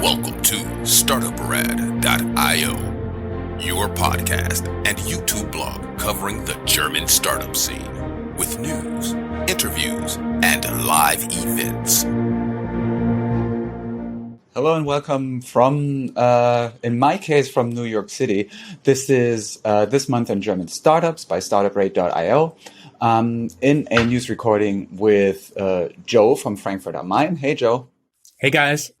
Welcome to Startuprad.io, your podcast and YouTube blog covering the German startup scene with news, interviews, and live events. Hello and welcome from, in my case, from New York City. This is this month in German startups by Startuprad.io. In a news recording with Joe from Frankfurt am Main. Hey, Joe. Hey, guys.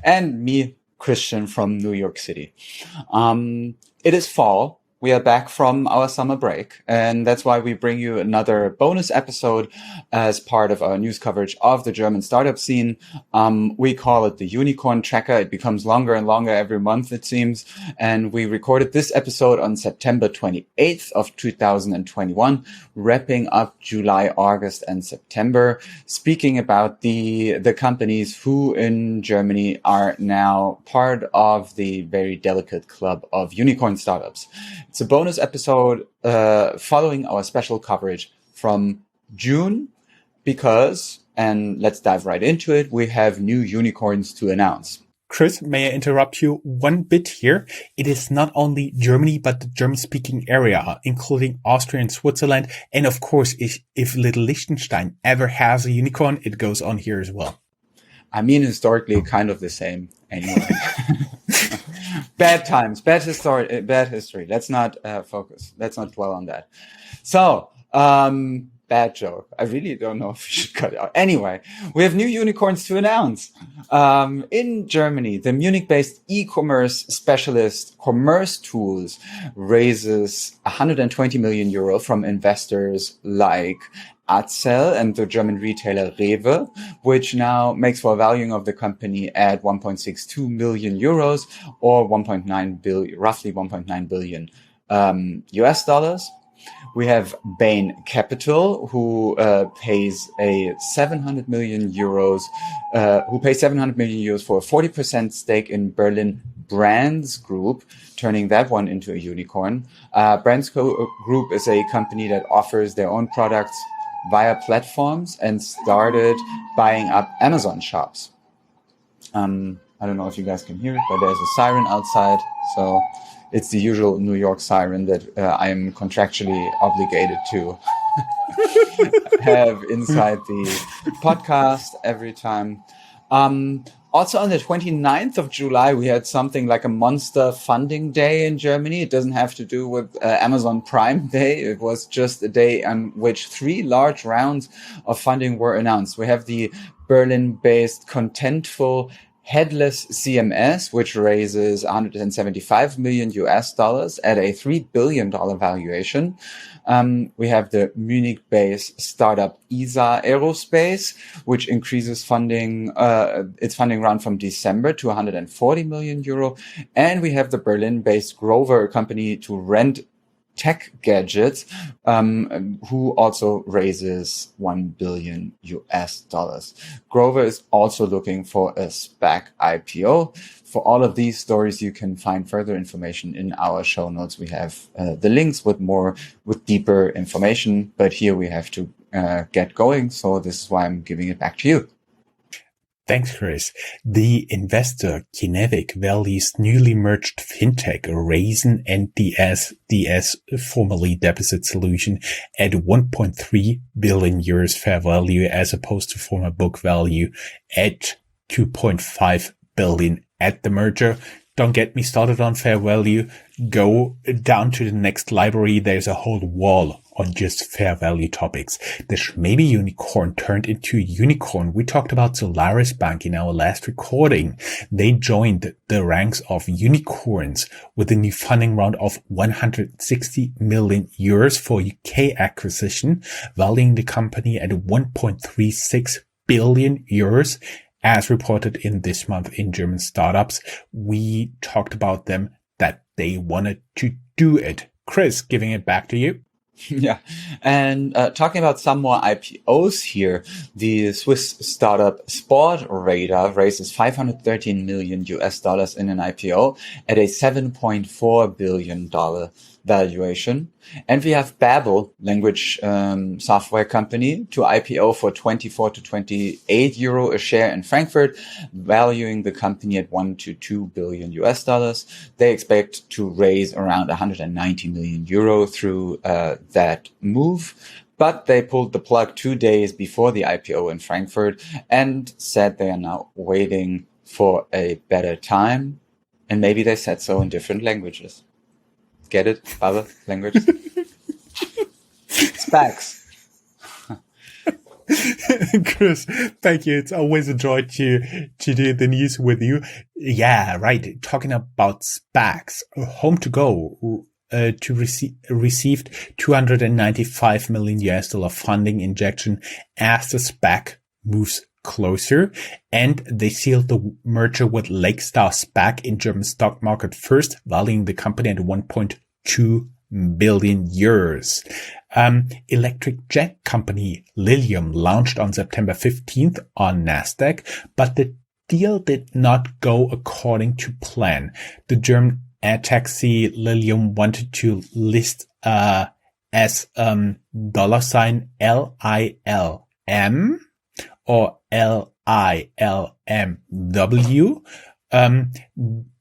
And me, Christian from New York City. It is fall. We are back from our summer break, and that's why we bring you another bonus episode as part of our news coverage of the German startup scene. We call it the Unicorn Tracker. It becomes longer and longer every month, it seems. And we recorded this episode on September 28th of 2021, wrapping up July, August, and September, speaking about the companies who in Germany are now part of the very delicate club of unicorn startups. It's a bonus episode following our special coverage from June because, and let's dive right into it, we have new unicorns to announce. Chris, may I interrupt you one bit here? It is not only Germany, but the German-speaking area, including Austria and Switzerland. And of course, if little Liechtenstein ever has a unicorn, it goes on here as well. I mean, historically, kind of the same anyway. Bad times, bad history. Let's not focus. Let's not dwell on that. So, bad joke. I really don't know if we should cut it out. Anyway, we have new unicorns to announce. In Germany, the Munich-based e-commerce specialist Commerce Tools raises 120 million euro from investors like Atzel and the German retailer Rewe, which now makes for a valuing of the company at 1.62 million euros or 1.9 billion, roughly 1.9 billion US dollars. We have Bain Capital, who pays 700 million euros for a 40% stake in Berlin Brands Group, turning that one into a unicorn. Brands Group is a company that offers their own products via platforms and started buying up Amazon shops. I don't know if you guys can hear it, but there's a siren outside. So it's the usual New York siren that I am contractually obligated to have inside the podcast every time. Also on the 29th of July, we had something like a monster funding day in Germany. It doesn't have to do with Amazon Prime Day. It was just a day on which 3 large rounds of funding were announced. We have the Berlin-based Contentful Headless CMS, which raises 175 million US dollars at a $3 billion valuation. We have the Munich-based startup ESA Aerospace, which increases funding, its funding round from December to 140 million euro. And we have the Berlin-based Grover, a company to rent tech gadgets, who also raises 1 billion US dollars. Grover is also looking for a SPAC IPO. For all of these stories, you can find further information in our show notes. We have the links with deeper information, but here we have to get going. So this is why I'm giving it back to you. Thanks, Chris. The investor Kinetic values newly merged fintech Raisin and DS, formerly Deposit Solution, at 1.3 billion euros fair value as opposed to former book value at 2.5 billion at the merger. Don't get me started on fair value. Go down to the next library. There's a whole wall on just fair value topics. The Schmebe unicorn turned into a unicorn. We talked about Solaris Bank in our last recording. They joined the ranks of unicorns with a new funding round of 160 million euros for UK acquisition, valuing the company at 1.36 billion euros. As reported in this month in German startups, we talked about them that they wanted to do it. Chris, giving it back to you. Yeah. And talking about some more IPOs here, the Swiss startup Sportradar raises 513 million US dollars in an IPO at a $7.4 billion valuation. And we have Babel, language software company, to IPO for 24 to 28 euro a share in Frankfurt, valuing the company at 1 to 2 billion US dollars. They expect to raise around 190 million euro through that move. But they pulled the plug 2 days before the IPO in Frankfurt and said they are now waiting for a better time. And maybe they said so in different languages. Get it? Other languages? SPACs. Chris, thank you. It's always a joy to do the news with you. Yeah, right. Talking about SPACs, Home2Go received 295 million US dollar funding injection as the SPAC moves closer, and they sealed the merger with Lakestar SPAC in German stock market first, valuing the company at 1.2 billion euros. Electric jet company Lilium launched on September 15th on Nasdaq, but the deal did not go according to plan. The German air taxi Lilium wanted to list as $LILM or LILMW.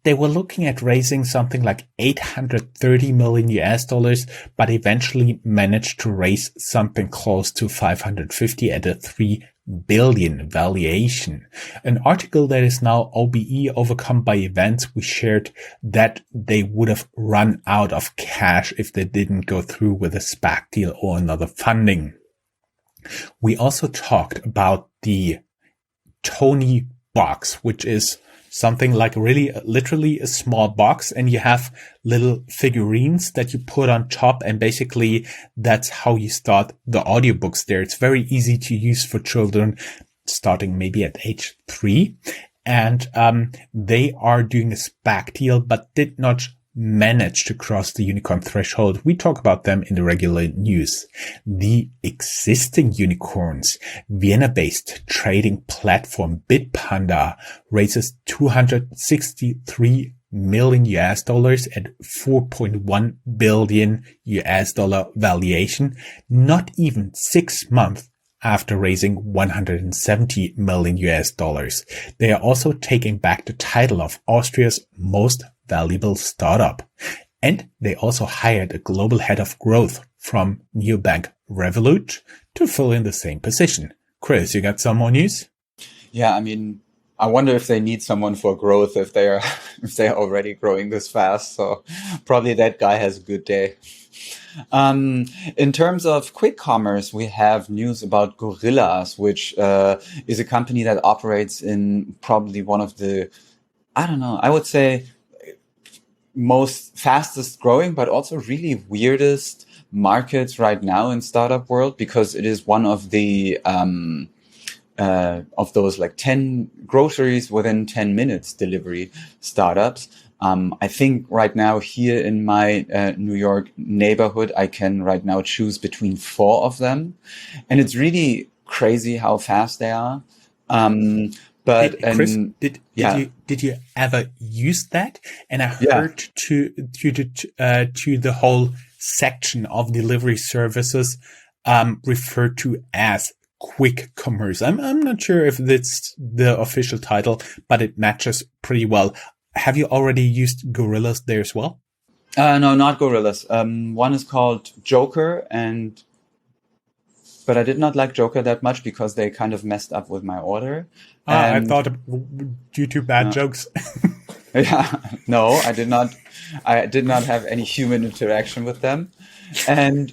They were looking at raising something like 830 million US dollars, but eventually managed to raise something close to 550 at a 3 billion valuation. An article that is now OBE overcome by events, we shared that they would have run out of cash if they didn't go through with a SPAC deal or another funding. We also talked about the Tony box, which is something like really literally a small box, and you have little figurines that you put on top, and basically that's how you start the audiobooks there. It's very easy to use for children starting maybe at age 3. And they are doing a SPAC deal, but did not manage to cross the unicorn threshold. We talk about them in the regular news. The existing unicorns, Vienna-based trading platform Bitpanda raises 263 million US dollars at 4.1 billion US dollar valuation, not even 6 months after raising 170 million US dollars. They are also taking back the title of Austria's most valuable startup. And they also hired a global head of growth from neobank Revolut to fill in the same position. Chris, you got some more news? Yeah, I mean, I wonder if they need someone for growth if they're already growing this fast. So probably that guy has a good day. In terms of quick commerce, we have news about Gorillas, which is a company that operates in probably one of the, I would say most fastest growing, but also really weirdest markets right now in startup world, because it is one of the of those like 10 groceries within 10 minutes delivery startups. I think right now here in my New York neighborhood, I can right now choose between 4 of them. And it's really crazy how fast they are. But Chris, did you ever use that? And I heard to the whole section of delivery services referred to as quick commerce. I'm not sure if that's the official title, but it matches pretty well. Have you already used Gorillas there as well? No, not Gorillas. One is called Joker, but I did not like Joker that much because they kind of messed up with my order. I thought due to bad jokes. Yeah, no, I did not. I did not have any human interaction with them. And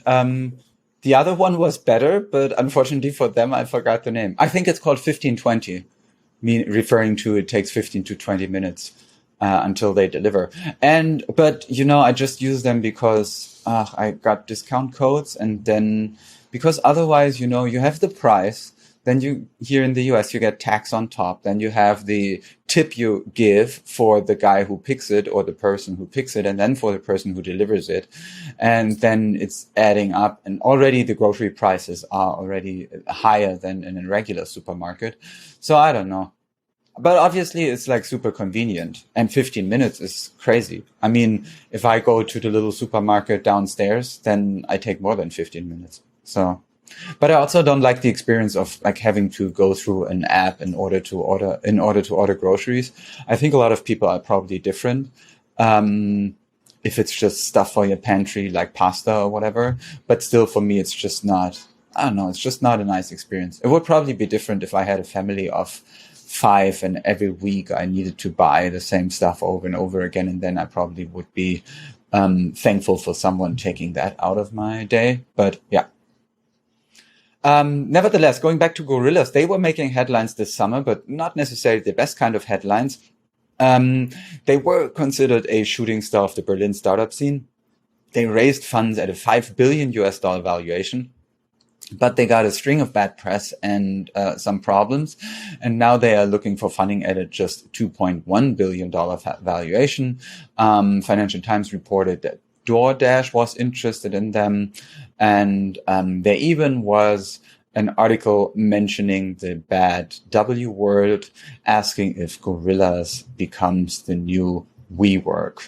the other one was better, but unfortunately for them, I forgot the name. I think it's called 1520, referring to it takes 15 to 20 minutes until they deliver. But I just use them because I got discount codes, and then because otherwise, you have the price. Then here in the US, you get tax on top. Then you have the tip you give for the guy who picks it or the person who picks it, and then for the person who delivers it. And then it's adding up. And already the grocery prices are already higher than in a regular supermarket. So I don't know. But obviously it's like super convenient, and 15 minutes is crazy. I mean, if I go to the little supermarket downstairs, then I take more than 15 minutes. So, but I also don't like the experience of like having to go through an app in order to order groceries. I think a lot of people are probably different. If it's just stuff for your pantry, like pasta or whatever, but still for me, it's just not, I don't know, it's just not a nice experience. It would probably be different if I had a family of 5 and every week I needed to buy the same stuff over and over again. And then I probably would be thankful for someone taking that out of my day. But yeah. Nevertheless, going back to gorillas, they were making headlines this summer, but not necessarily the best kind of headlines. They were considered a shooting star of the Berlin startup scene. They raised funds at a $5 billion valuation. But they got a string of bad press and some problems. And now they are looking for funding at a just $2.1 billion valuation. Financial Times reported that DoorDash was interested in them. And there even was an article mentioning the bad W word, asking if gorillas becomes the new WeWork.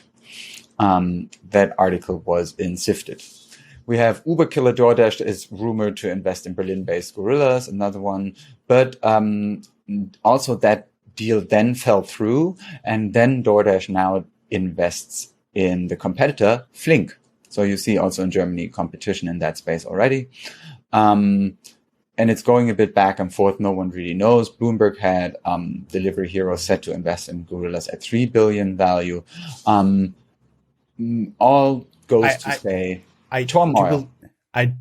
That article was in Sifted. We have Uber killer DoorDash is rumored to invest in Berlin-based gorillas, another one. But also that deal then fell through, and then DoorDash now invests in the competitor Flink. So you see also in Germany competition in that space already. And it's going a bit back and forth. No one really knows. Bloomberg had Delivery Hero set to invest in gorillas at $3 billion value. All goes to say... I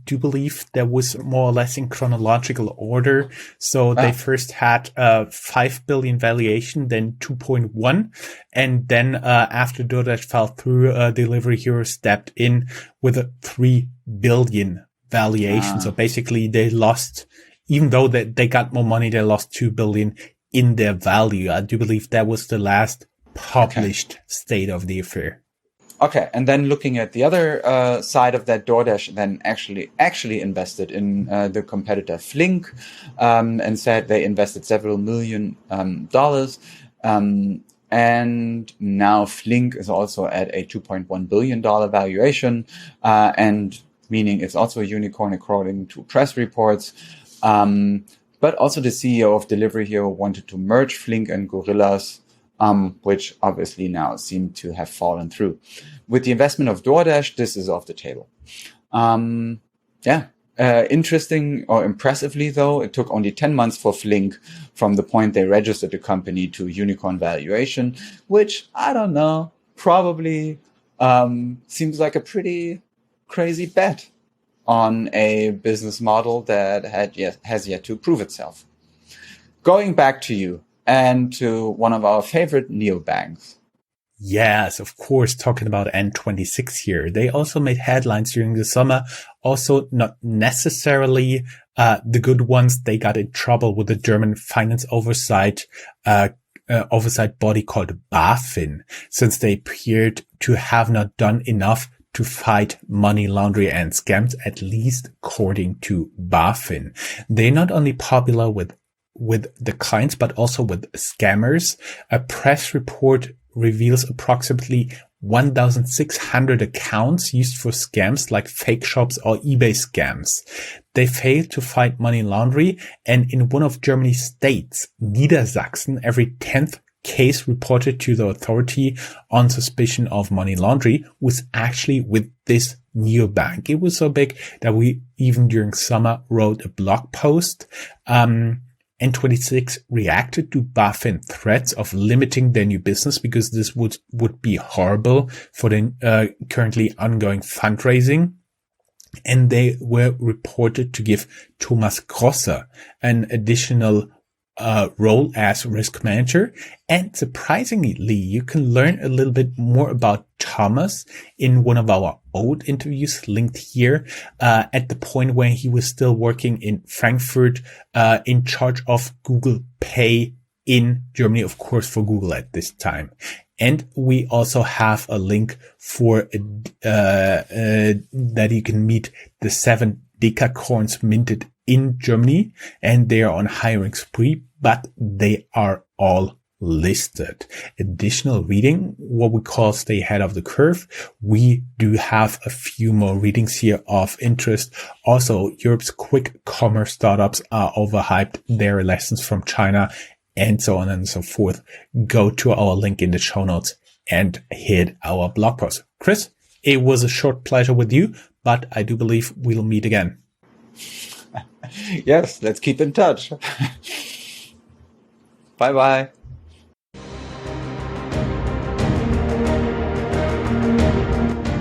do believe there was more or less in chronological order. So they first had 5 billion valuation, then 2.1. And then after DoorDash fell through, Delivery Hero stepped in with a 3 billion valuation. So basically they lost, even though they got more money, they lost 2 billion in their value. I do believe that was the last published state of the affair. Okay, and then looking at the other side of that, DoorDash then actually invested in the competitor Flink, and said they invested several million dollars. And now Flink is also at a $2.1 billion valuation, and meaning it's also a unicorn according to press reports. But also the CEO of Delivery Hero wanted to merge Flink and Gorillas, which obviously now seem to have fallen through. With the investment of DoorDash, this is off the table. Interesting or impressively, though, it took only 10 months for Flink from the point they registered the company to unicorn valuation, which, I don't know, probably seems like a pretty crazy bet on a business model that has yet to prove itself. Going back to you and to one of our favorite neobanks. Yes, of course, talking about N26 here. They also made headlines during the summer. Also, not necessarily the good ones. They got in trouble with the German finance oversight body called BaFin, since they appeared to have not done enough to fight money laundering and scams, at least according to BaFin. They're not only popular with the clients, but also with scammers. A press report reveals approximately 1,600 accounts used for scams like fake shops or eBay scams. They failed to fight money laundering, and in one of Germany's states, Niedersachsen, every 10th case reported to the authority on suspicion of money laundering was actually with this neobank. It was so big that we even during summer wrote a blog post. N26 reacted to BaFin threats of limiting their new business because this would be horrible for the currently ongoing fundraising. And they were reported to give Thomas Grosser an additional role as risk manager. And surprisingly, you can learn a little bit more about Thomas in one of our old interviews linked here, at the point when he was still working in Frankfurt, in charge of Google Pay in Germany, of course, for Google at this time. And we also have a link for that you can meet the 7 decacorns minted in Germany, and they are on hiring spree, but they are all listed. Additional reading, what we call stay ahead of the curve. We do have a few more readings here of interest. Also, Europe's quick commerce startups are overhyped. Their lessons from China and so on and so forth. Go to our link in the show notes and hit our blog post. Chris, it was a short pleasure with you, but I do believe we'll meet again. Yes, let's keep in touch. Bye-bye.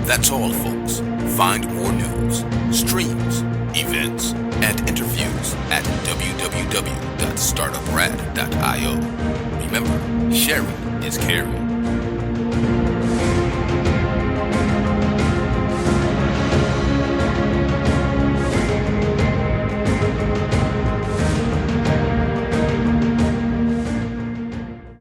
That's all, folks. Find more news, streams, events, and interviews at www.startuprad.io. Remember, sharing is caring.